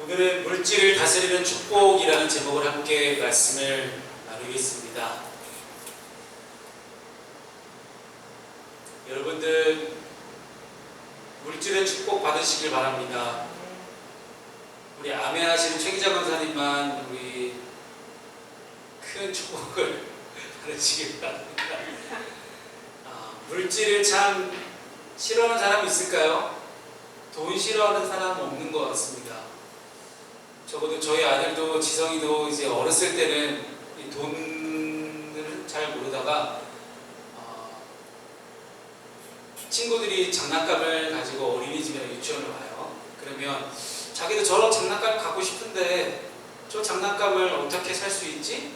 오늘은 물질을 다스리는 축복이라는 제목을 함께 말씀을 나누겠습니다. 여러분들 물질의 축복 받으시길 바랍니다. 우리 아멘하시는 최기자 권사님만 우리 큰 축복을 받으시길 바랍니다. 물질을 참 싫어하는 사람 있을까요? 돈 싫어하는 사람 없는 것 같습니다. 적어도 저희 아들도 지성이도 이제 어렸을 때는 이 돈을 잘 모르다가 친구들이 장난감을 가지고 어린이집이나 유치원을 와요. 그러면 자기도 저런 장난감을 갖고 싶은데 저 장난감을 어떻게 살 수 있지?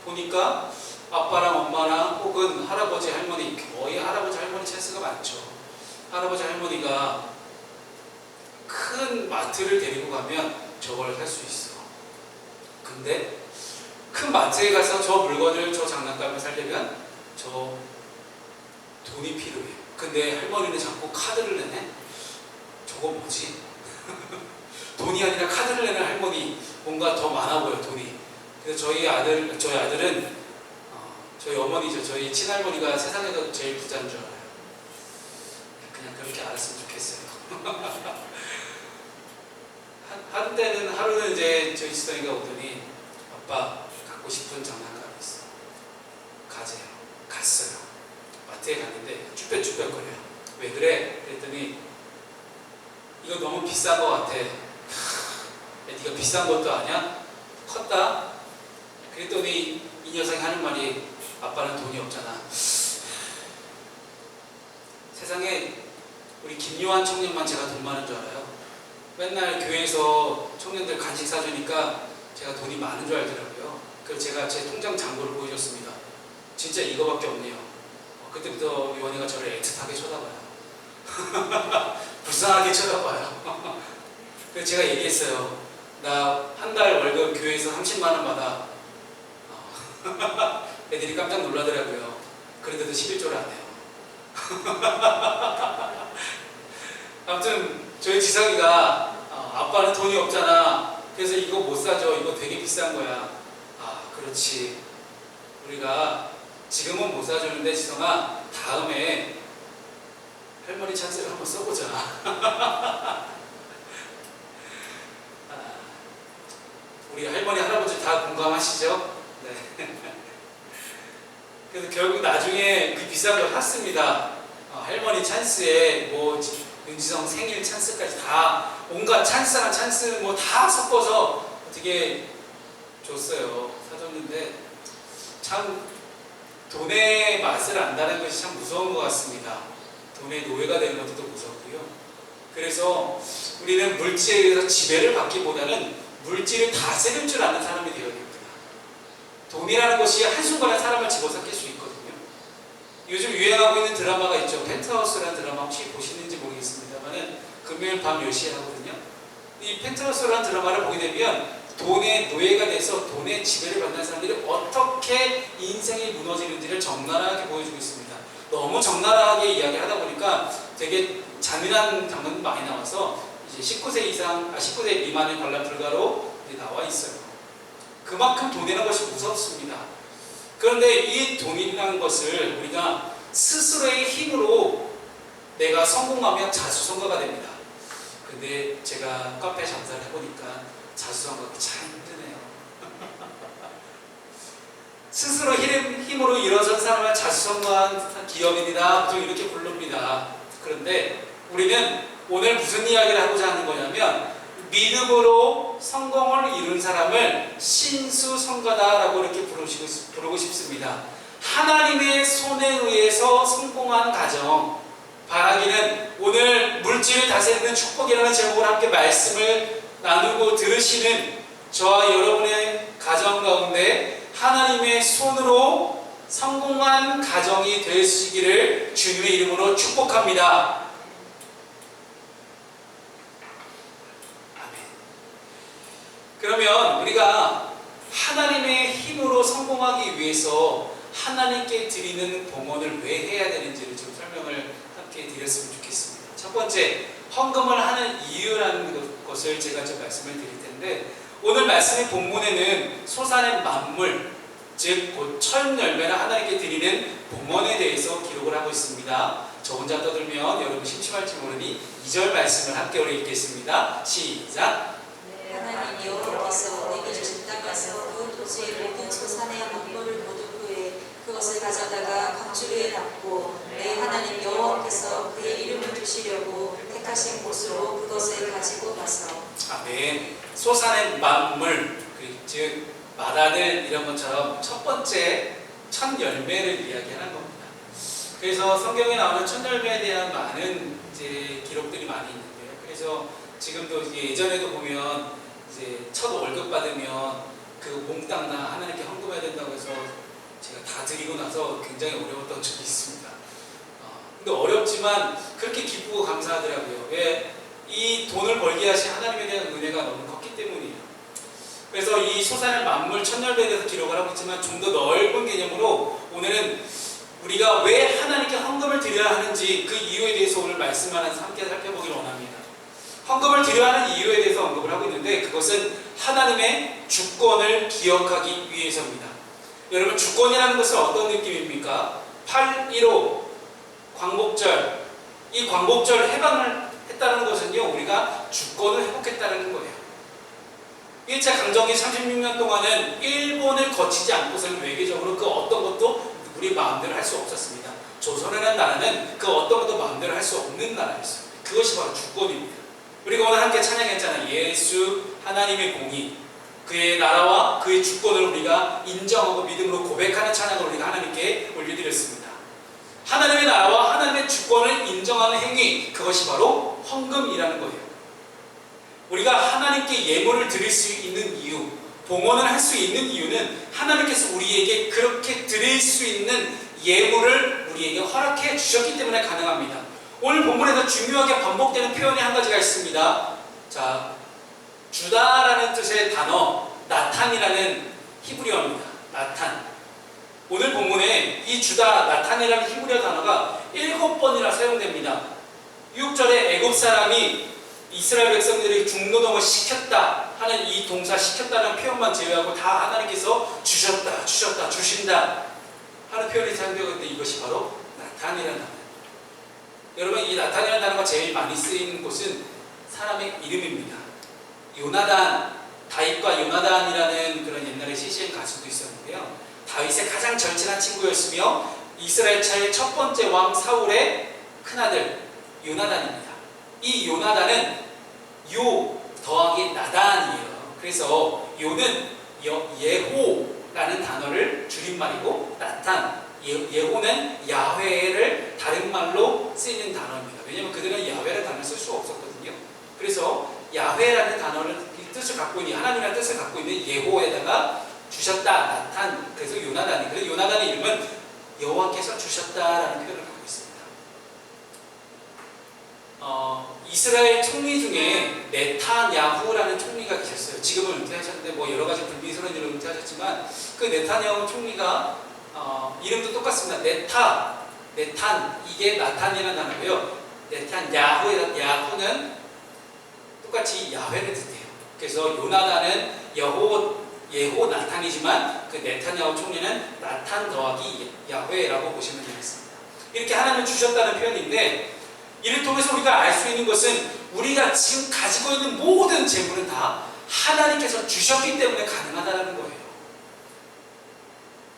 보니까 아빠랑 엄마랑 혹은 할아버지 할머니, 거의 할아버지 할머니 찬스가 많죠. 할아버지 할머니가 큰 마트를 데리고 가면 저걸 살 수 있어. 근데 큰 마트에 가서 저 물건을, 저 장난감을 사려면 저 돈이 필요해. 근데 할머니는 자꾸 카드를 내네? 저거 뭐지? 돈이 아니라 카드를 내는 할머니, 뭔가 더 많아 보여, 돈이. 그래서 저희 아들은 저희 어머니죠. 저희 친할머니가 세상에서 제일 부자인 줄 알아요. 그냥 그렇게 알았으면 좋겠어요. 하루는 이제 저희 지성이가 오더니 아빠 갖고 싶은 장난감이 있어. 가재요. 갔어요. 마트에 갔는데 쭈뼛쭈뼛거려요. 왜 그래? 그랬더니 이거 너무 비싼 것 같아. 네가 비싼 것도 아냐? 컸다? 그랬더니 이 녀석이 하는 말이 아빠는 돈이 없잖아. 세상에 우리 김요한 청년만 제가 돈 많은 줄 알아요. 맨날 교회에서 청년들 간식 사주니까 제가 돈이 많은 줄 알더라고요. 그래서 제가 제 통장 잔고를 보여줬습니다. 진짜 이거밖에 없네요. 그때부터 요한이가 저를 애틋하게 쳐다봐요. 불쌍하게 쳐다봐요. 그래서 제가 얘기했어요. 나 한 달 월급 교회에서 30만 원 받아. 애들이 깜짝 놀라더라고요. 그런데도 11조를 안 해요. 아무튼 저희 지성이가 아빠는 돈이 없잖아. 그래서 이거 못 사줘. 이거 되게 비싼 거야. 그렇지. 우리가 지금은 못 사주는데 지성아, 다음에 할머니 찬스를 한번 써보자. 우리 할머니 할아버지 다 공감하시죠? 네. 그래서 결국 나중에 그 비싼 걸 샀습니다. 할머니 찬스에 뭐 윤지성 생일 찬스까지 다 온갖 찬스나 찬스 뭐 다 섞어서 어떻게 줬어요. 사줬는데 참 돈의 맛을 안다는 것이 참 무서운 것 같습니다. 돈의 노예가 되는 것도 무섭고요. 그래서 우리는 물질에 의해서 지배를 받기보다는 물질을 다스릴 줄 아는 사람이 되어야 됩니다. 돈이라는 것이 한순간에 사람을 집어삼킬 수 있거든요. 요즘 유행하고 있는 드라마가 있죠. 펜트하우스라는 드라마 혹시 보시는지 모르겠습니다만은 금요일 밤 10시에 하거든요. 이 펜트하우스라는 드라마를 보게 되면 돈의 노예가 돼서 돈의 지배를 받는 사람들이 어떻게 인생이 무너지는지를 적나라하게 보여주고 있습니다. 너무 적나라하게 이야기하다 보니까 되게 잔인한 장면도 많이 나와서 이제 19세 미만의 관람 불가로 나와 있어요. 그만큼 돈이라는 것이 무섭습니다. 그런데 이 돈이라는 것을 우리가 스스로의 힘으로 내가 성공하면 자수성가가 됩니다. 근데 제가 카페 장사를 해보니까 자수성가가 참 힘드네요. 스스로 힘으로 일어선 사람을 자수성가한 기업입니다. 보통 이렇게 부릅니다. 그런데 우리는 오늘 무슨 이야기를 하고자 하는 거냐면 믿음으로 성공을 이룬 사람을 신수성가다라고 이렇게 부르고 싶습니다. 하나님의 손에 의해서 성공한 가정, 바라기는 오늘 물질을 다스리는 축복이라는 제목으로 함께 말씀을 나누고 들으시는 저와 여러분의 가정 가운데 하나님의 손으로 성공한 가정이 되시기를 주님의 이름으로 축복합니다. 그러면 우리가 하나님의 힘으로 성공하기 위해서 하나님께 드리는 봉헌을 왜 해야 되는지를 좀 설명을 함께 드렸으면 좋겠습니다. 첫 번째, 헌금을 하는 이유라는 것을 제가 좀 말씀을 드릴 텐데, 오늘 말씀의 본문에는 솟아낸 만물, 즉 곧 첫 열매를 하나님께 드리는 봉헌에 대해서 기록을 하고 있습니다. 저 혼자 떠들면 여러분 심심할지 모르니 2절 말씀을 함께 우리 읽겠습니다. 시작. 하나님 여호와께서 내게 주신 땅에서 그 토지의 모든 솟아낸 만물을 거둔 후에 그것을 가져다가 광주리에 담고 내 하나님 여호와께서 그의 이름을 두시려고 택하신 곳으로 그것을 가지고 가서. 아멘. 솟아낸 만물, 즉 마다들 이런 것처럼 첫 번째 첫 열매를 이야기하는 겁니다. 그래서 성경에 나오는 첫 열매에 대한 많은 이제 기록들이 많이 있는데요. 그래서 지금도 예전에도 보면 이제 첫 월급 받으면 그 몽땅 다 하나님께 헌금해야 된다고 해서 제가 다 드리고 나서 굉장히 어려웠던 적이 있습니다. 근데 어렵지만 그렇게 기쁘고 감사하더라고요. 왜? 이 돈을 벌게 하신 하나님에 대한 은혜가 너무 컸기 때문이에요. 그래서 이 솟아낸 만물 첫 열매에 대해서 기록을 하고 있지만 좀 더 넓은 개념으로 오늘은 우리가 왜 하나님께 헌금을 드려야 하는지 그 이유에 대해서 오늘 말씀하면서 함께 살펴보기를 원합니다. 헌금을 드려야 하는 이유에 대해서 언급을 하고 있는데, 그것은 하나님의 주권을 기억하기 위해서입니다. 여러분, 주권이라는 것은 어떤 느낌입니까? 8.15 광복절, 이 광복절 해방을 했다는 것은요, 우리가 주권을 회복했다는 거예요. 1차 강점기 36년 동안은 일본을 거치지 않고서는 외교적으로 그 어떤 것도 우리 마음대로 할 수 없었습니다. 조선이라는 나라는 그 어떤 것도 마음대로 할 수 없는 나라였어요. 그것이 바로 주권입니다. 우리가 오늘 함께 찬양했잖아요. 예수 하나님의 공의, 그의 나라와 그의 주권을 우리가 인정하고 믿음으로 고백하는 찬양을 우리가 하나님께 올려드렸습니다. 하나님의 나라와 하나님의 주권을 인정하는 행위, 그것이 바로 헌금이라는 거예요. 우리가 하나님께 예물을 드릴 수 있는 이유, 봉헌을 할 수 있는 이유는 하나님께서 우리에게 그렇게 드릴 수 있는 예물을 우리에게 허락해 주셨기 때문에 가능합니다. 오늘 본문에서 중요하게 반복되는 표현이 한 가지가 있습니다. 자, 주다라는 뜻의 단어 나탄이라는 히브리어입니다. 나탄. 오늘 본문에 이 주다, 나탄이라는 히브리어 단어가 7번이나 사용됩니다. 6절에 애굽 사람이 이스라엘 백성들에게 중노동을 시켰다 하는 이 동사 시켰다는 표현만 제외하고 다 하나님께서 주셨다, 주셨다, 주신다 하는 표현이 사용되고 있는데, 이것이 바로 나탄이라는 단어입니다. 여러분, 이 나탄이라는 단어가 제일 많이 쓰이는 곳은 사람의 이름입니다. 요나단, 다윗과 요나단이라는 그런 옛날에 CCM 가수도 있었는데요. 다윗의 가장 절친한 친구였으며 이스라엘 차의 첫 번째 왕 사울의 큰아들 요나단입니다. 이 요나단은 요 더하기 나단이에요. 그래서 요는 예호라는 단어를 줄임말이고, 나탄, 예호는 야훼를 다른 말로 쓰이는 단어입니다. 왜냐하면 그들은 야훼라는 단어를 쓸 수 없었거든요. 그래서 야훼라는 단어를 뜻을 갖고 있는, 하나님이라는 뜻을 갖고 있는 예호에다가 주셨다, 나탄, 그래서 요나단이, 그래서 요나단의 이름은 여호와께서 주셨다라는 표현을 갖고 있습니다. 이스라엘 총리 중에 네타냐후라는 총리가 계셨어요. 지금은 은퇴하셨는데 뭐 여러 가지 불미스러운 일로 은퇴하셨지만, 그 네타냐후 총리가 이름도 똑같습니다. 네탄, 이게 나탄이라는 단어고요. 네탄야후, 야후는 똑같이 야훼를 뜻해요. 그래서 요나단은 예호 나탄이지만 그 네타냐후 총리는 나탄 더하기 야훼라고 보시면 되겠습니다. 이렇게 하나님을 주셨다는 표현인데, 이를 통해서 우리가 알 수 있는 것은 우리가 지금 가지고 있는 모든 재물은 다 하나님께서 주셨기 때문에 가능하다는 거예요.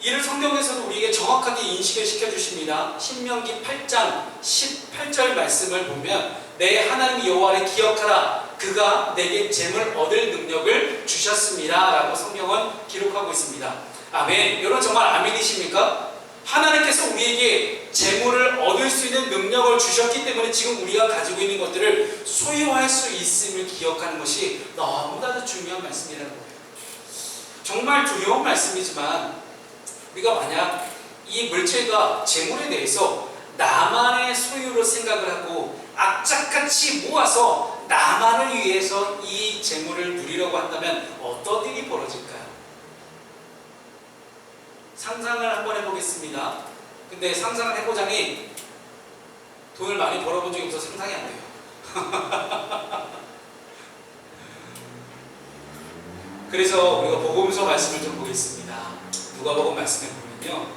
이를 성경에서도 우리에게 정확하게 인식을 시켜주십니다. 신명기 8장 18절 말씀을 보면, 내 하나님 여호와를 기억하라, 그가 내게 재물 얻을 능력을 주셨습니다 라고 성경은 기록하고 있습니다. 아멘. 여러분, 정말 아멘이십니까? 하나님께서 우리에게 재물을 얻을 수 있는 능력을 주셨기 때문에 지금 우리가 가지고 있는 것들을 소유할 수 있음을 기억하는 것이 너무나도 중요한 말씀이라는 거예요. 정말 두려운 말씀이지만, 우리가 만약 이 물질과 재물에 대해서 나만의 소유로 생각을 하고 악착같이 모아서 나만을 위해서 이 재물을 누리려고 한다면 어떤 일이 벌어질까요? 상상을 한번 해보겠습니다. 근데 상상을 해보자니 돈을 많이 벌어본 적이 없어서 상상이 안 돼요. 그래서 우리가 복음서 말씀을 좀 보겠습니다. 누가복음 말씀에 보면요,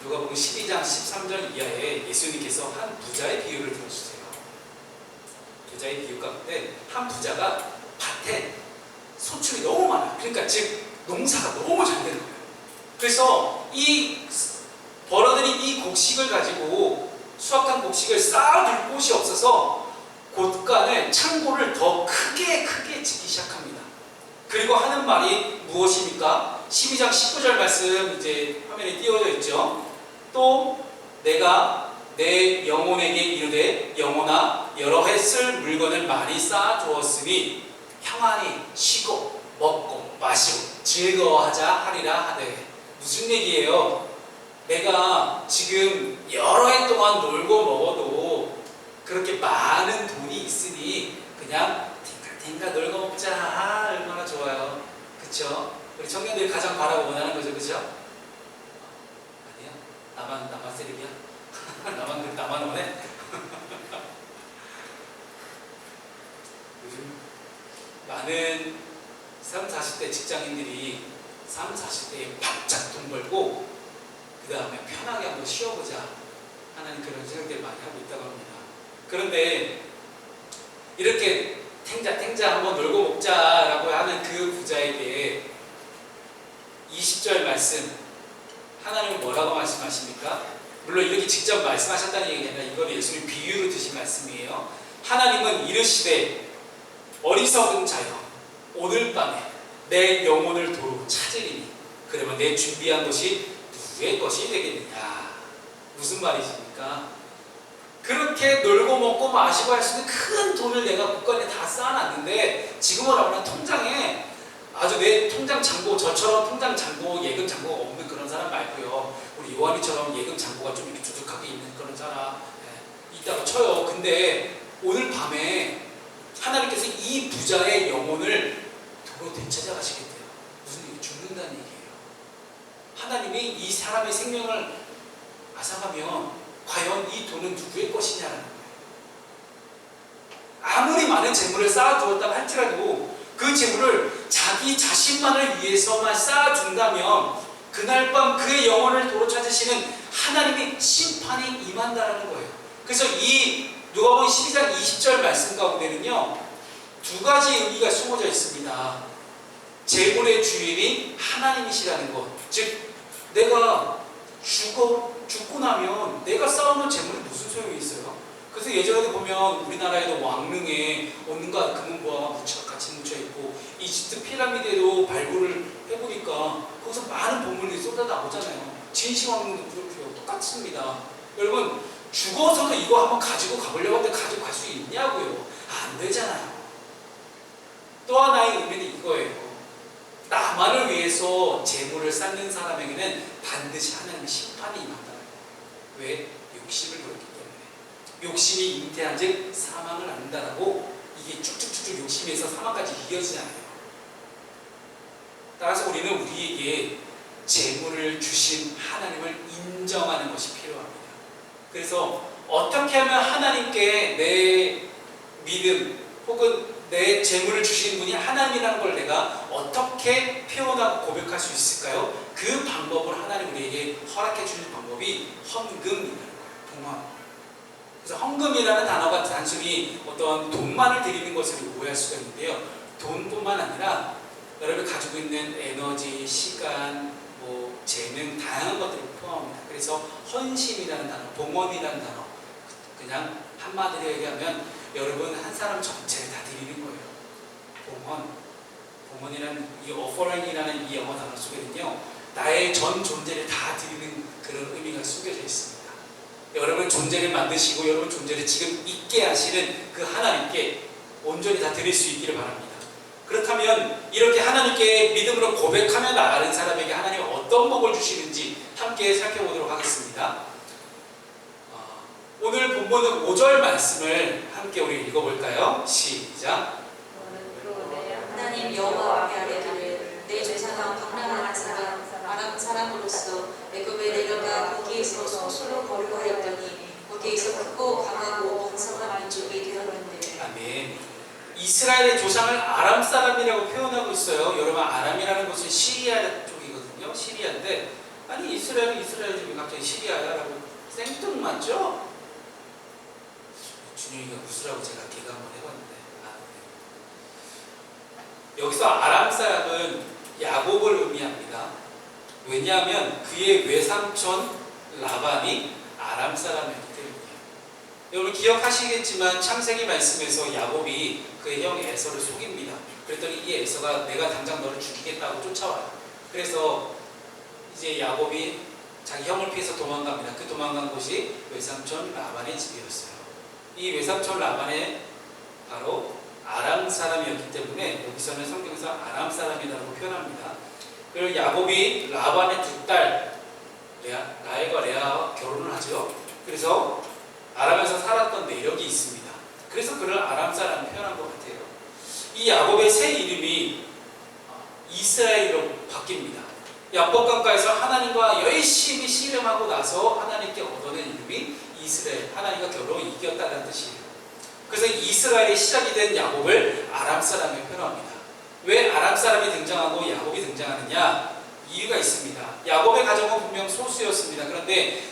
누가복음 12장 13절 이하에 예수님께서 한 부자의 비유를 들어주세요. 부자의 비유 가운데 한 부자가 밭에 소출이 너무 많아요. 그러니까 즉 농사가 너무 잘 되는 거예요. 그래서 이 벌어들인 이 곡식을 가지고 수확한 곡식을 쌓아둘 곳이 없어서 곳간을 창고를 더 크게 짓기 시작합니다. 그리고 하는 말이 무엇입니까? 12장 19절 말씀 이제 화면에 띄워져 있죠. 또 내가 내 영혼에게 이르되 영혼아 여러 해 쓸 물건을 많이 쌓아 두었으니 평안히 쉬고 먹고 마시고 즐거워하자 하리라 하되. 무슨 얘기예요? 내가 지금 여러 해 동안 놀고 먹어도 그렇게 많은 돈이 있으니 그냥 탱가 놀고 먹자. 아, 얼마나 좋아요. 그쵸? 우리 청년들이 가장 바라고 원하는 거죠. 그쵸? 아니야? 나만 세리비야? 나만 원해? 요즘 많은 30, 40대 직장인들이 30, 40대에 바짝 돈 벌고 그 다음에 편하게 한번 쉬어보자 하는 그런 생각들을 많이 하고 있다고 합니다. 그런데 이렇게 탱자 한번 놀고 먹자라고 하는 그 부자에게 20절 말씀, 하나님은 뭐라고 말씀하십니까? 물론 이렇게 직접 말씀하셨다는 얘기가 아니라 이걸 예수님 비유로 드신 말씀이에요. 하나님은 이르시되 어리석은 자여 오늘 밤에 내 영혼을 도로 찾으리니 그러면 내 준비한 것이 누구의 것이 되겠느냐. 무슨 말이십니까? 그렇게 놀고 먹고 마시고 할 수 있는 큰 돈을 내가 국간에 다 쌓아놨는데 지금은 아무나 통장에 아주 내 통장 잔고, 저처럼 통장 잔고, 예금 잔고가 없는 그런 사람 말고요. 우리 요한이처럼 예금 잔고가 좀 이렇게 두둑하게 있는 그런 사람 있다고 쳐요. 근데 오늘 밤에 하나님께서 이 부자의 영혼을 도로 되찾아가시겠대요. 무슨 얘기? 죽는다는 얘기예요. 하나님이 이 사람의 생명을 앗아가면 과연 이 돈은 누구의 것이냐라는 거예요. 아무리 많은 재물을 쌓아두었다고 할지라도 그 재물을 자기 자신만을 위해서만 쌓아둔다면 그날 밤 그의 영혼을 도로 찾으시는 하나님의 심판이 임한다라는 거예요. 그래서 이 누가복음 12장 20절 말씀 가운데는요, 두 가지 의미가 숨어져 있습니다. 재물의 주인이 하나님이시라는 것. 즉 내가 죽고 나면 내가 쌓아놓은 재물이 무슨 소용이 있어요? 그래서 예전에 보면 우리나라에도 왕릉에 온갖 금은보화가 같이 뭉쳐있고 이집트 피라미드에도 발굴을 해보니까 거기서 많은 보물들이 쏟아 나오잖아요. 진시황릉도 그렇고요. 똑같습니다. 여러분 죽어서도 이거 한번 가지고 가보려고 하는데 가지고 갈 수 있냐고요? 안 되잖아요. 또 하나의 의미는 이거예요. 나만을 위해서 재물을 쌓는 사람에게는 반드시 하나님의 심판이 임한다는 거예요. 왜? 욕심을 부렸기 때문에. 욕심이 잉태한 즉 사망을 낳는다라고 이게 쭉쭉쭉쭉 욕심에서 사망까지 이어지잖아요. 따라서 우리는 우리에게 재물을 주신 하나님을 인정하는 것이 필요합니다. 그래서 어떻게 하면 하나님께 내 믿음 혹은 내 재물을 주신 분이 하나님이라는 걸 내가 어떻게 표현하고 고백할 수 있을까요? 그 방법을 하나님 우리에게 허락해 주는 방법이 헌금이라는 거예요. 봉헌. 그래서 헌금이라는 단어가 단순히 어떤 돈만을 드리는 것을 오해할 수가 있는데요. 돈뿐만 아니라 여러분이 가지고 있는 에너지, 시간, 재능, 다양한 것들을 포함합니다. 그래서 헌신이라는 단어, 봉헌이라는 단어, 그냥 한마디로 얘기하면 여러분 한 사람 전체를 다 드리는 거예요. 봉헌이라는 이 offering 이라는 이 영어 단어 속에는요, 나의 전 존재를 다 드리는 그런 의미가 숨겨져 있습니다. 여러분 존재를 만드시고 여러분 존재를 지금 있게 하시는 그 하나님께 온전히 다 드릴 수 있기를 바랍니다. 그렇다면 이렇게 하나님께 믿음으로 고백하며 나가는 사람에게 하나님은 어떤 복을 주시는지 함께 살펴보도록 하겠습니다. 오늘 본문은 5절 말씀을 함께 우리 읽어볼까요? 시작. 하나님 여호와께 아뢰기를 내 제사장 방랑한 사람으로서 애굽에 내려가 거기에서 소수로 거류하였더니 거기에서 크고 강하고 번성한 민족이 되었는데. 아멘. 이스라엘의 조상을 아람 사람이라고 표현하고 있어요. 여러분, 아람이라는 곳은 시리아 쪽이거든요. 시리아인데, 아니 이스라엘은 이스라엘이 갑자기 시리아야라고 생뚱맞죠? 준영이가 웃으라고 제가 개그 한번 해봤는데, 여기서 아람 사람은 야곱을 의미합니다. 왜냐하면 그의 외삼촌 라반이 아람 사람이었기 때문이에요. 여러분 기억하시겠지만 창세기 말씀에서 야곱이 그의 형 에서를 속입니다. 그랬더니 이 에서가 내가 당장 너를 죽이겠다고 쫓아와요. 그래서 이제 야곱이 자기 형을 피해서 도망갑니다. 그 도망간 곳이 외삼촌 라반의 집이었어요. 이 외삼촌 라반의 바로 아람 사람이었기 때문에 여기서는 성경에서 아람 사람이라고 표현합니다. 그리고 야곱이 라반의 두 딸 라헬과 레아와 결혼을 하죠. 그래서 아람에서 살았던 내력이 있습니다. 그래서 그를 아람 사람 표현한 것 같아요. 이 야곱의 새 이름이 이스라엘로 바뀝니다. 야복강가에서 하나님과 열심히 씨름하고 나서 하나님께 얻어낸 이름이 이스라엘, 하나님과 겨루어 이겼다는 뜻이에요. 그래서 이스라엘의 시작이 된 야곱을 아람 사람에 표현합니다. 왜 아람 사람이 등장하고 야곱이 등장하느냐? 이유가 있습니다. 야곱의 가정은 분명 소수였습니다. 그런데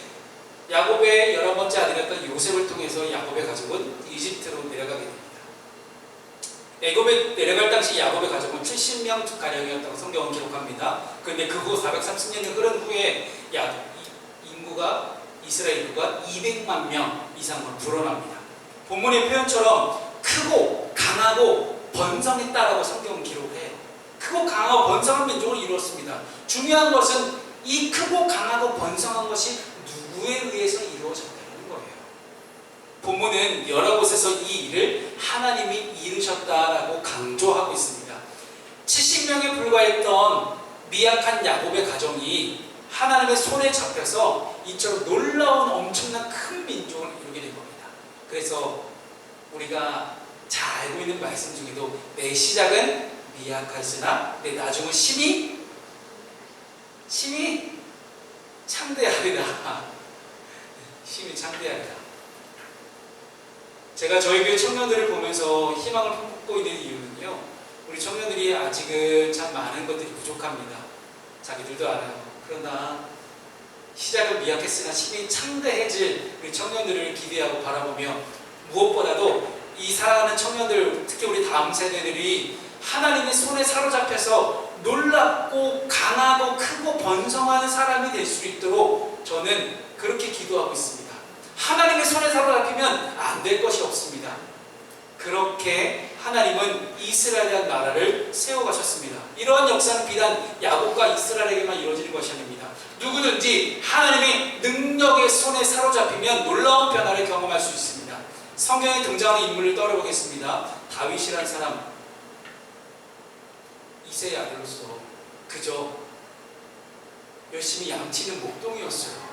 야곱의 11번째 아들이었던 요셉을 통해서 야곱의 가족은 이집트로 내려가게 됩니다. 애굽에 내려갈 당시 야곱의 가족은 70명 가량이었다고 성경은 기록합니다. 그런데 그 후 430년이 흐른 후에 인구가 이스라엘 인구가 200만 명 이상으로 불어납니다. 본문의 표현처럼 크고 강하고 번성했다라고 성경은 기록을 해요. 크고 강하고 번성한 민족을 이루었습니다. 중요한 것은 이 크고 강하고 번성한 것이 누구에 의해서 이루어졌다는 거예요. 본문은 여러 곳에서 이 일을 하나님이 이루셨다라고 강조하고 있습니다. 70명에 불과했던 미약한 야곱의 가정이 하나님의 손에 잡혀서 이처럼 놀라운 엄청난 큰 민족을 이루게 된 겁니다. 그래서 우리가 잘 알고 있는 말씀 중에도 내 시작은 미약하시나 내 나중은 심히 창대하리라. 심히 창대하리라. 제가 저희 교회 청년들을 보면서 희망을 품고 있는 이유는요, 우리 청년들이 아직은 참 많은 것들이 부족합니다. 자기들도 알아요. 그러나 시작은 미약했으나 심히 창대해질 우리 청년들을 기대하고 바라보며, 무엇보다도 이 사랑하는 청년들, 특히 우리 다음 세대들이 하나님의 손에 사로잡혀서 놀랍고 강하고 크고 번성한 사람이 될 수 있도록 저는 그렇게 기도하고 있습니다. 하나님의 손에 사로잡히면 안 될 것이 없습니다. 그렇게 하나님은 이스라엘이라는 나라를 세워가셨습니다. 이러한 역사는 비단 야곱과 이스라엘에게만 이루어지는 것이 아닙니다. 누구든지 하나님의 능력의 손에 사로잡히면 놀라운 변화를 경험할 수 있습니다. 성경에 등장하는 인물을 떠올려보겠습니다. 다윗이라는 사람, 이새의 아들로서 그저 열심히 양치는 목동이었어요.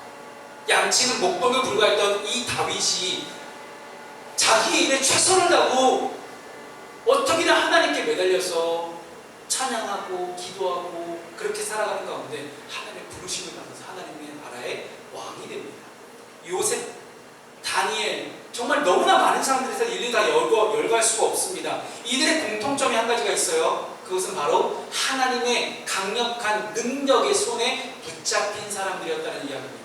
양치는 목동에 불과했던 이 다윗이 자기의 일에 최선을 다하고 어떻게든 하나님께 매달려서 찬양하고 기도하고 그렇게 살아가는 가운데 하나님의 부르심을 받아서 하나님의 나라의 왕이 됩니다. 요셉, 다니엘, 정말 너무나 많은 사람들에서 일일이 다 열거할 수가 없습니다. 이들의 공통점이 한 가지가 있어요. 그것은 바로 하나님의 강력한 능력의 손에 붙잡힌 사람들이었다는 이야기입니다.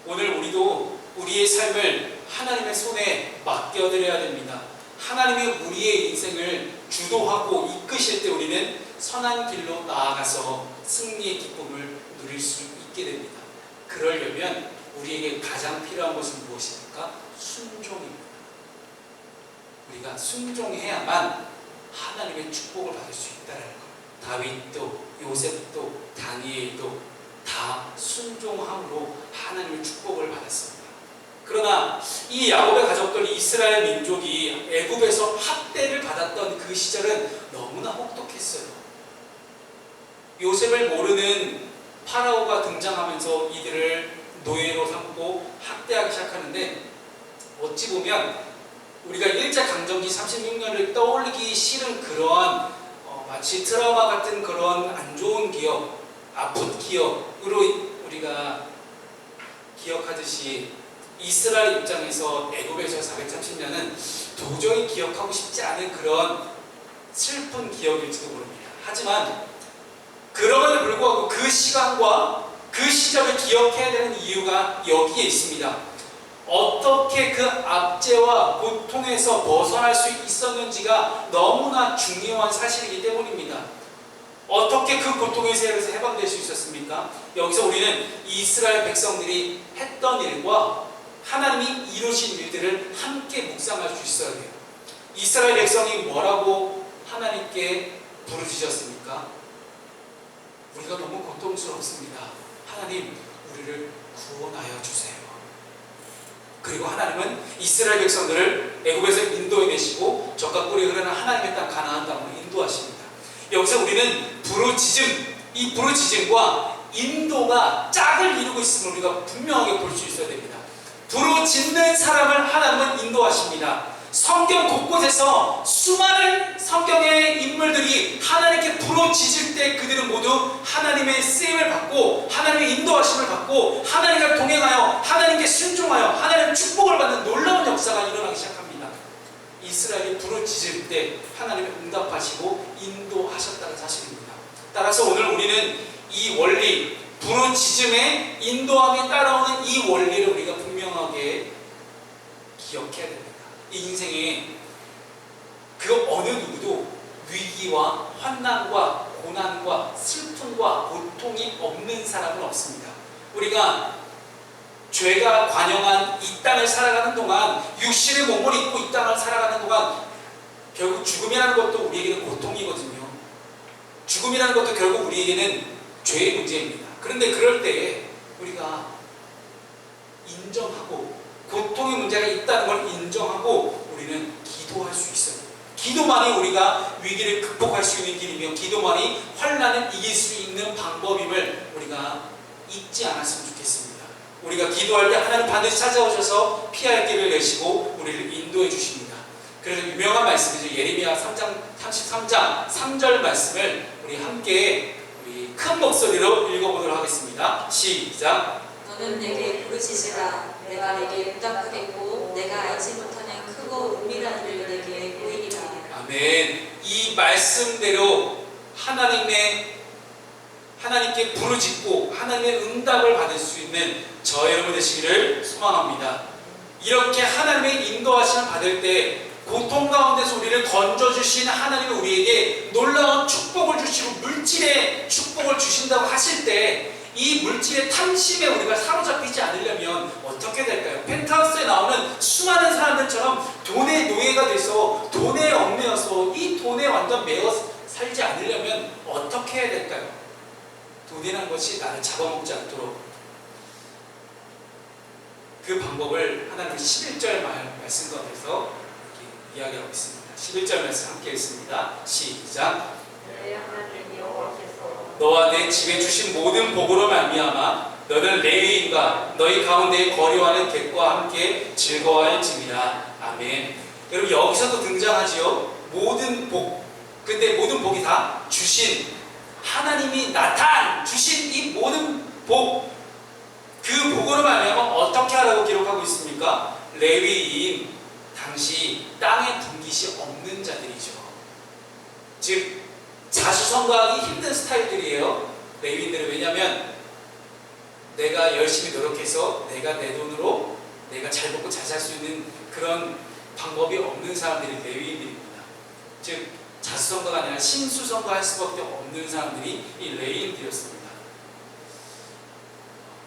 오늘 우리도 우리의 삶을 하나님의 손에 맡겨드려야 됩니다. 하나님이 우리의 인생을 주도하고 이끄실 때 우리는 선한 길로 나아가서 승리의 기쁨을 누릴 수 있게 됩니다. 그러려면 우리에게 가장 필요한 것은 무엇입니까? 순종입니다. 우리가 순종해야만 하나님의 축복을 받을 수 있다는 것. 다윗도 요셉도 다니엘도 다 순종함으로 하나님의 축복을 받았습니다. 그러나 이 야곱의 가족들, 이스라엘 민족이 애굽에서 학대를 받았던 그 시절은 너무나 혹독했어요. 요셉을 모르는 파라오가 등장하면서 이들을 노예로 삼고 학대하기 시작하는데, 어찌 보면 우리가 일제강점기 36년을 떠올리기 싫은 그러한 마치 트라우마 같은 그런 안 좋은 기억, 아픈 기억으로 우리가 기억하듯이 이스라엘 입장에서 애굽에서 430년은 도저히 기억하고 싶지 않은 그런 슬픈 기억일지도 모릅니다. 하지만 그럼에도 불구하고 그 시간과 그 시절을 기억해야 되는 이유가 여기에 있습니다. 어떻게 그 압제와 고통에서 벗어날 수 있었는지가 너무나 중요한 사실이기 때문입니다. 어떻게 그 고통에서 해방될 수 있었습니까? 여기서 우리는 이스라엘 백성들이 했던 일과 하나님이 이루신 일들을 함께 묵상할 수 있어야 돼요. 이스라엘 백성이 뭐라고 하나님께 부르짖었습니까? 우리가 너무 고통스럽습니다. 하나님, 우리를 구원하여 주세요. 그리고 하나님은 이스라엘 백성들을 애굽에서 인도해내시고 젖과 꿀이 흐르는 하나님의 땅 가나안 땅으로 인도하십니다. 여기서 우리는 부르짖음, 이 부르짖음과 인도가 짝을 이루고 있음을 우리가 분명하게 볼 수 있어야 됩니다. 부르짖는 사람을 하나님은 인도하십니다. 성경 곳곳에서 수많은 성경의 인물들이 하나님께 부르짖을 때 그들은 모두 하나님의 쓰임을 받고 하나님의 인도하심을 받고 하나님과 동행하여 하나님께 순종하여 하나님의 축복을 받는 놀라운 역사가 일어나기 시작합니다. 이스라엘이 부르짖을 때 하나님이 응답하시고 인도하셨다는 사실입니다. 따라서 오늘 우리는 이 원리, 부르짖음의 인도함에 따라오는 이 원리를 우리가 분명하게 기억해야 됩니다. 이 인생에 그 어느 누구도 위기와 환난과 고난과 슬픔과 고통이 없는 사람은 없습니다. 우리가 죄가 관영한 이 땅을 살아가는 동안, 육신의 몸을 입고 이 땅을 살아가는 동안 결국 죽음이라는 것도 우리에게는 고통이거든요. 죽음이라는 것도 결국 우리에게는 죄의 문제입니다. 그런데 그럴 때에 우리가 인정하고 고통의 문제가 있다는 걸 인정하고 우리는 기도할 수 있어요. 기도만이 우리가 위기를 극복할 수 있는 길이며 기도만이 환난을 이길 수 있는 방법임을 우리가 잊지 않았으면 좋겠습니다. 우리가 기도할 때 하나님 반드시 찾아오셔서 피할 길을 내시고 우리를 인도해 주십니다. 그래서 유명한 말씀이죠. 예레미야 33장 3절 말씀을 우리 함께 큰 목소리로 읽어보도록 하겠습니다. 시작. 너는 내게 부르짖으라. 내가 내게 응답하겠고 내가 알지 못하는 크고 은밀한 일을 내게 보이리라. 아멘. 이 말씀대로 하나님께 부르짖고 하나님의 응답을 받을 수 있는 저 여러분 되시기를 소망합니다. 이렇게 하나님의 인도하심을 받을 때 고통 가운데서 우리를 건져주신 하나님이 우리에게 놀라운 축복을 주시고 물질의 축복을 주신다고 하실 때 이 물질의 탐심에 우리가 사로잡히지 않으려면 어떻게 될까요? 펜트하우스에 나오는 수많은 사람들처럼 돈의 노예가 돼서 돈에 얽매여서 이 돈에 완전 매여 살지 않으려면 어떻게 해야 될까요? 돈이라는 것이 나를 잡아먹지 않도록 그 방법을 하나님 11절 말씀 가운데서 이야기하고 있습니다. 11절 말씀 함께 읽습니다. 시작. 너와 내 집에 주신 모든 복으로 말미암아 너는 레위인과 너희 가운데 거류하는 객과 함께 즐거워할지니라. 아멘. 여러분 여기서도 등장하지요. 모든 복. 근데 모든 복이 다 주신 하나님이 주신 이 모든 복. 그 복으로 말미암아 어떻게 하라고 기록하고 있습니까? 레위인 당시 땅에 분깃이 없는 자들이죠. 즉 자수성가하기 힘든 스타일들이에요. 레위인들은. 왜냐하면 내가 열심히 노력해서 내가 내 돈으로 내가 잘 먹고 잘 살 수 있는 그런 방법이 없는 사람들이 레위인들입니다. 즉 자수성가가 아니라 신수성가할 수밖에 없는 사람들이 이 레위인들이었습니다.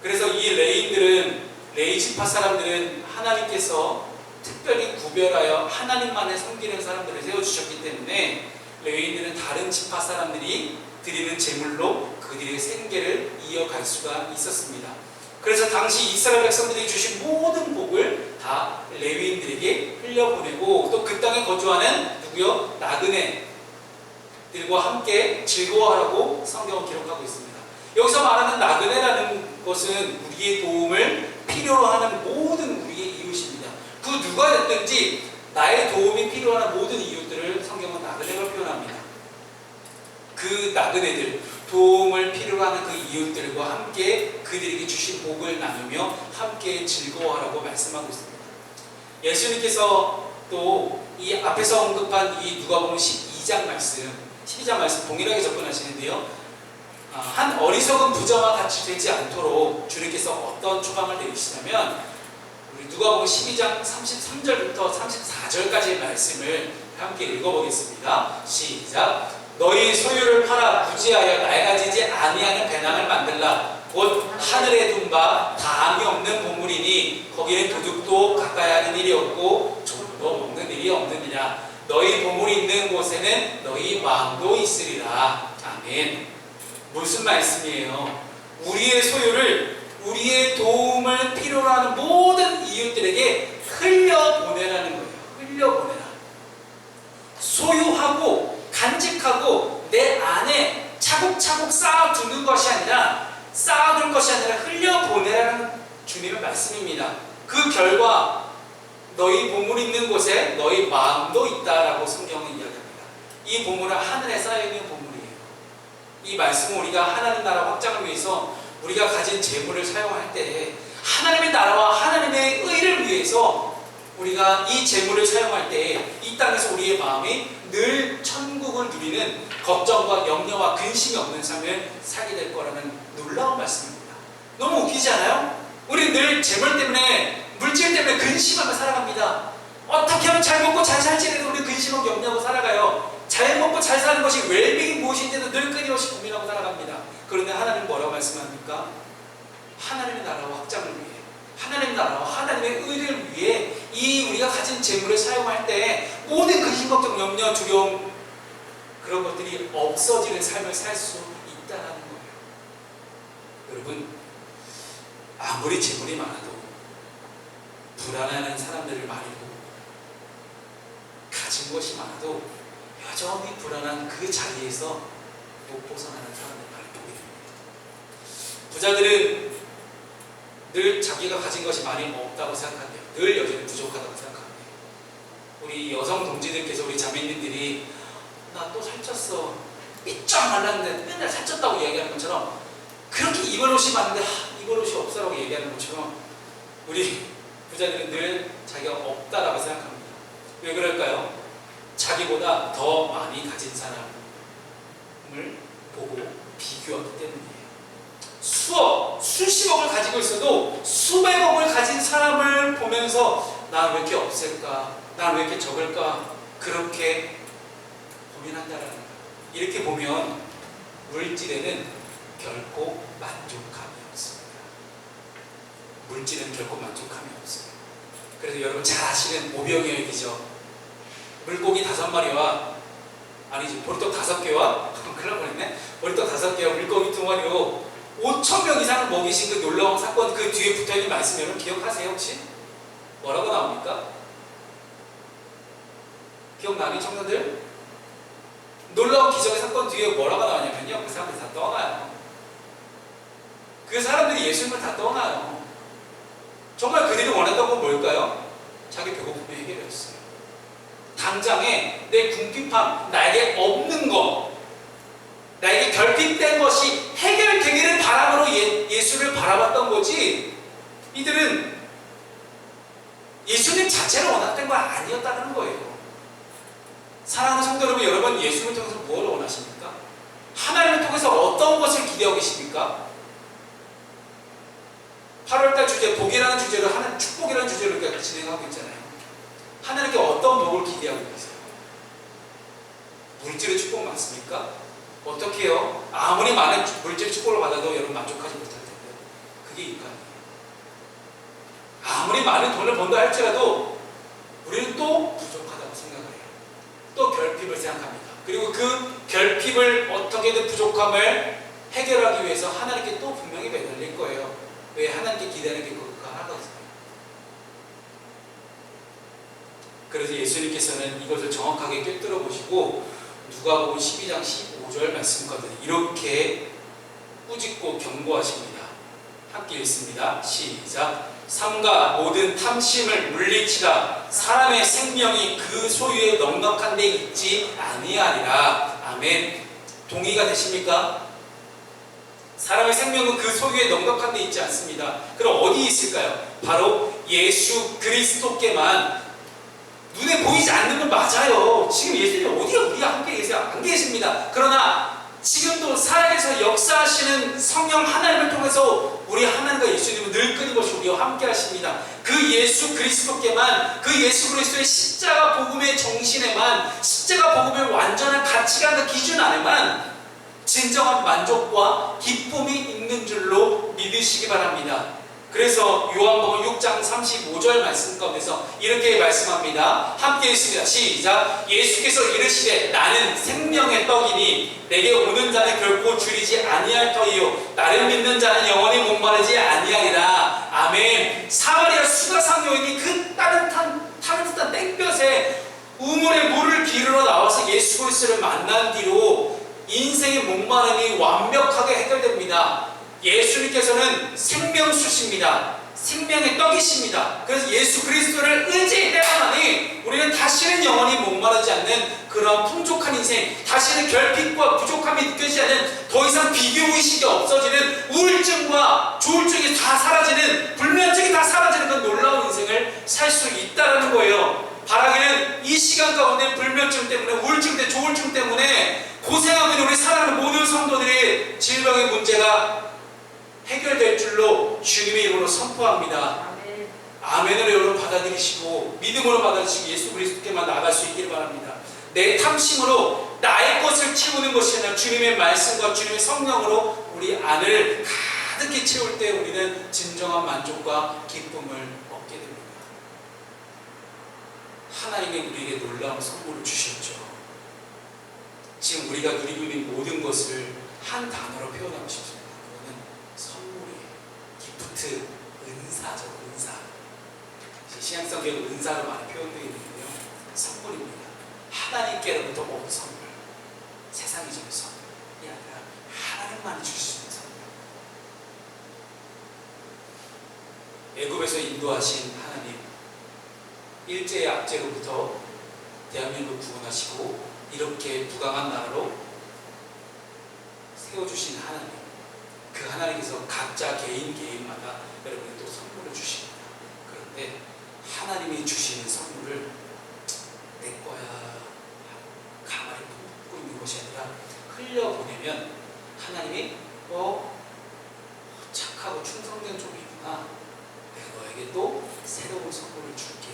그래서 이 레위 지파 사람들은 하나님께서 특별히 구별하여 하나님만을 섬기는 사람들을 세워주셨기 때문에 레위인들은 다른 지파 사람들이 드리는 제물로 그들의 생계를 이어갈 수가 있었습니다. 그래서 당시 이스라엘 백성들이 주신 모든 복을 다 레위인들에게 흘려보내고 또 그 땅에 거주하는 누구요? 나그네들과 함께 즐거워하라고 성경은 기록하고 있습니다. 여기서 말하는 나그네라는 것은 우리의 도움을 필요로 하는 모든 우리의 이웃입니다. 그 누가 됐든지 나의 도움이 필요한 모든 이웃들을 성경은 나그네로 표현합니다. 그 나그네들, 도움을 필요로 하는 그 이웃들과 함께 그들에게 주신 복을 나누며 함께 즐거워하라고 말씀하고 있습니다. 예수님께서 또 이 앞에서 언급한 이 누가복음 12장 말씀 동일하게 접근하시는데요. 한 어리석은 부자와 같이 되지 않도록 주님께서 어떤 초방을 내리시냐면 우리 누가복음 12장 33절부터 34절까지의 말씀을 함께 읽어보겠습니다. 시작. 너희 소유를 팔아 부지하여 낡아지지 아니하는 배낭을 만들라. 곧 하늘에 둔 바 다함이 없는 보물이니 거기는 도둑도 가까이 하는 일이 없고 종도 먹는 일이 없느니라. 너희 보물이 있는 곳에는 너희 마음도 있으리라. 아멘. 무슨 말씀이에요? 우리의 소유를, 우리의 도움을 필요로 하는 모든 이웃들에게 흘려보내라는 거예요. 흘려보내라. 소유하고 간직하고 내 안에 차곡차곡 쌓아두는 것이 아니라 흘려보내라는 주님의 말씀입니다. 그 결과 너희 보물이 있는 곳에 너희 마음도 있다라고 성경은 이야기합니다. 이 보물은 하늘에 쌓여있는 보물이에요. 이 말씀은 우리가 하나님 나라 확장을 위해서 우리가 가진 재물을 사용할 때 하나님의 나라와 하나님의 의를 위해서 우리가 이 재물을 사용할 때 이 땅에서 우리의 마음이 늘 천국을 누리는 걱정과 염려와 근심이 없는 삶을 살게 될 거라는 놀라운 말씀입니다. 너무 웃기지 않아요? 우리 늘 재물 때문에, 물질 때문에 근심하며 살아갑니다. 어떻게 하면 잘 먹고 잘 살지라도 우리 근심하고 염려하고 살아가요. 잘 먹고 잘 사는 것이 웰빙이 무엇인지도 늘 끊임없이 고민하고 살아갑니다. 그런데 하나님은 뭐라고 말씀합니까? 하나님의 나라와 확장을 위해, 하나님의 나라와 하나님의 의를 위해 이 우리가 가진 재물을 사용할 때 모든 근심, 걱정, 염려, 두려움 그런 것들이 없어지는 삶을 살 수 있다는 거예요. 여러분, 아무리 재물이 많아도 불안해하는 사람들을 많이 보고 가진 것이 많아도 여전히 불안한 그 자리에서 못 벗어나는 사람들을 많이 보게 됩니다. 부자들은 늘 자기가 가진 것이 많이 없다고 생각한대요. 늘 여전히 부족하다고 생각합니다. 우리 여성 동지들께서, 우리 자매님들이 나 또 살쪘어, 삐쩍 말랐는데 맨날 살쪘다고 이야기하는 것처럼, 그렇게 입을 옷이 많은데 입을 옷이 없어라고 얘기하는 것처럼 우리 부자들은 늘 자기가 없다라고 생각합니다. 왜 그럴까요? 자기보다 더 많이 가진 사람을 보고 비교하기 때문이에요. 수십억을 가지고 있어도 수백억을 가진 사람을 보면서 나 왜 이렇게 없을까? 나 왜 이렇게 적을까? 그렇게 고민한다라는 거예요. 이렇게 보면 물질에는 결코 만족감이 없습니다. 물질은 결코 만족감이 없어요. 그래서 여러분 잘 아시는 오병이어이죠. 물고기 5마리와, 아니지, 보리떡 5개와 큰일 날 뻔했네. 보리떡 5개와 물고기 2마리로 5,000명 이상을 먹이신 그 놀라운 사건, 그 뒤에 붙어있는 말씀 여러분 기억하세요 혹시? 뭐라고 나옵니까? 기억나니 청년들? 놀라운 기적의 사건 뒤에 뭐라고 나오냐면요, 그 사람들이 다 떠나요. 그 사람들이 예수님을 다 떠나요. 정말 그들이 원했던 건 뭘까요? 자기 배고픔의 해결이었어요. 당장에 내 궁핍함, 나에게 없는 것, 나에게 결핍된 것이 해결되기를 바람으로 예수를 바라봤던 거지, 이들은 예수님 자체를 원했던 건 아니었다는 거예요. 사랑하는 성도 여러분, 예수님을 통해서 뭘 원하십니까? 하나님을 통해서 어떤 것을 기대하고 계십니까? 8월달 주제, 복이라는 주제로, 축복이라는 주제로 우리가 진행하고 있잖아요. 하나님께 어떤 복을 기대하고 계세요? 물질의 축복 많습니까? 어떻게 해요? 아무리 많은 물질 축복을 받아도 여러분 만족하지 못할 텐데, 그게 인간이에요. 아무리 많은 돈을 번다 할지라도 우리는 또 부족하다고 생각을 해요. 또 결핍을 생각합니다. 그리고 그 결핍을 어떻게든 부족함을 해결하기 위해서 하나님께 또 분명히 매달릴 거예요. 왜? 하나님께 기대하는 게 그거 하나거든요. 그래서 예수님께서는 이것을 정확하게 꿰뚫어 보시고 누가복음 12장 15절 말씀거든요. 이렇게 꾸짖고 경고하십니다. 함께 읽습니다. 시작. 삼가 모든 탐심을 물리치라. 사람의 생명이 그 소유에 넉넉한 데 있지 아니하리라. 아멘. 동의가 되십니까? 사람의 생명은 그 소유에 넉넉한 데 있지 않습니다. 그럼 어디 있을까요? 바로 예수 그리스도께만 눈에 보이지 않는 건 맞아요. 지금 예수님 어디에 우리가 함께 계세요? 안 계십니다. 그러나 지금도 살아계셔 역사하시는 성령 하나님을 통해서 우리 하나님과 예수님은 늘 끊임없이 우리와 함께 하십니다. 그 예수 그리스도께만, 그 예수 그리스도의 십자가 복음의 정신에만, 십자가 복음의 완전한 가치관과 기준 안에만 진정한 만족과 기쁨이 있는 줄로 믿으시기 바랍니다. 그래서 요한복음 6장 35절 말씀 가운데서 이렇게 말씀합니다. 함께 읽습니다. 시작. 예수께서 이르시되 나는 생명의 떡이니 내게 오는 자는 결코 줄이지 아니할 터이요 나를 믿는 자는 영원히 목마르지 아니하리라. 아멘. 사마리아 수가상 여인이 그 따뜻한 땡볕에 우물에 물을 기르러 나와서 예수 그리스도를 만난 뒤로 인생의 목마름이 완벽하게 해결됩니다. 예수님께서는 생명수십니다. 생명의 떡이십니다. 그래서 예수 그리스도를 의지해야만이 우리는 다시는 영원히 목마르지 않는 그런 풍족한 인생, 다시는 결핍과 부족함이 느껴지지 않는, 더 이상 비교의식이 없어지는, 우울증과 조울증이 다 사라지는, 불면증이 다 사라지는 그 놀라운 인생을 살 수 있다는 거예요. 바라기는 이 시간 가운데 불면증 때문에, 우울증 때문에, 조울증 때문에 고생하고 있는 우리 사랑하는 모든 성도들의 질병의 문제가 해결될 줄로 주님의 이름으로 선포합니다. 아멘. 아멘으로 여러분 받아들이시고 믿음으로 받아들이시고 예수 그리스도께만 나아갈 수 있기를 바랍니다. 내 탐심으로 나의 것을 채우는 것이 아니라 주님의 말씀과 주님의 성령으로 우리 안을 가득히 채울 때 우리는 진정한 만족과 기쁨을 얻게 됩니다. 하나님이 우리에게 놀라운 선물을 주셨죠. 지금 우리가 누리고 있는 모든 것을 한 단어로 표현하고 싶습니다. 선물이에요. 기프트, 은사죠. 은사. 신약성경에 은사로 많이 표현되어 있는데요. 선물입니다. 하나님께로부터 온 선물. 세상이적인 선물이 아니라 하나님만이 주실 수 있는 선물. 애굽에서 인도하신 하나님, 일제의 압제로부터 대한민국을 구원하시고 이렇게 부강한 나라로 세워주신 하나님, 그 하나님께서 각자 개인마다 여러분에게 또 선물을 주십니다. 그런데 하나님이 주시는 선물을 내 거야 가만히 품고 있는 것이 아니라 흘려보내면 하나님이 착하고 충성된 종이구나, 내가 너에게 또 새로운 선물을 줄게,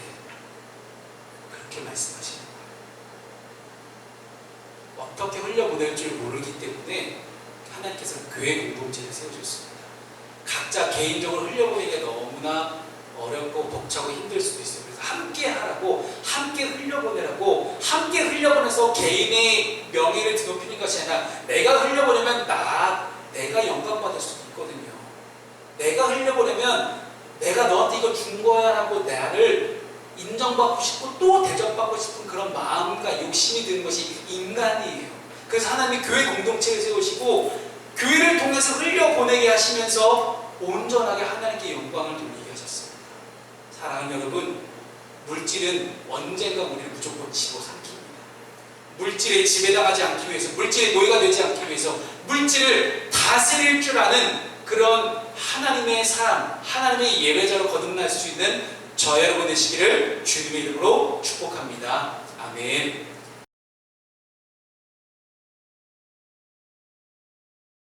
그렇게 말씀하시는 거예요. 어떻게 흘려보낼 줄 모르기 때문에 하나님께서는 교회 공동체를 세워주셨습니다. 각자 개인적으로 흘려보내기가 너무나 어렵고 벅차고 힘들 수도 있어요. 그래서 함께 하라고, 함께 흘려보내라고, 함께 흘려보내서 개인의 명예를 드높이는 것이 아니라 내가 흘려보내면 내가 영광받을 수도 있거든요. 내가 흘려보내면 내가 너한테 이거 준 거야 라고 나를 인정받고 싶고 또 대접받고 싶은 그런 마음과 욕심이 드는 것이 인간이에요. 그래서 하나님이 교회 공동체를 세우시고 교회를 통해서 흘려보내게 하시면서 온전하게 하나님께 영광을 돌리게 하셨습니다. 사랑하는 여러분, 물질은 언젠가 우리를 무조건 집어삼킵니다. 물질에 지배당하지 않기 위해서, 물질의 노예가 되지 않기 위해서 물질을 다스릴 줄 아는 그런 하나님의 사람, 하나님의 예배자로 거듭날 수 있는 저 여러분 되시기를 주님의 이름으로 축복합니다. 아멘.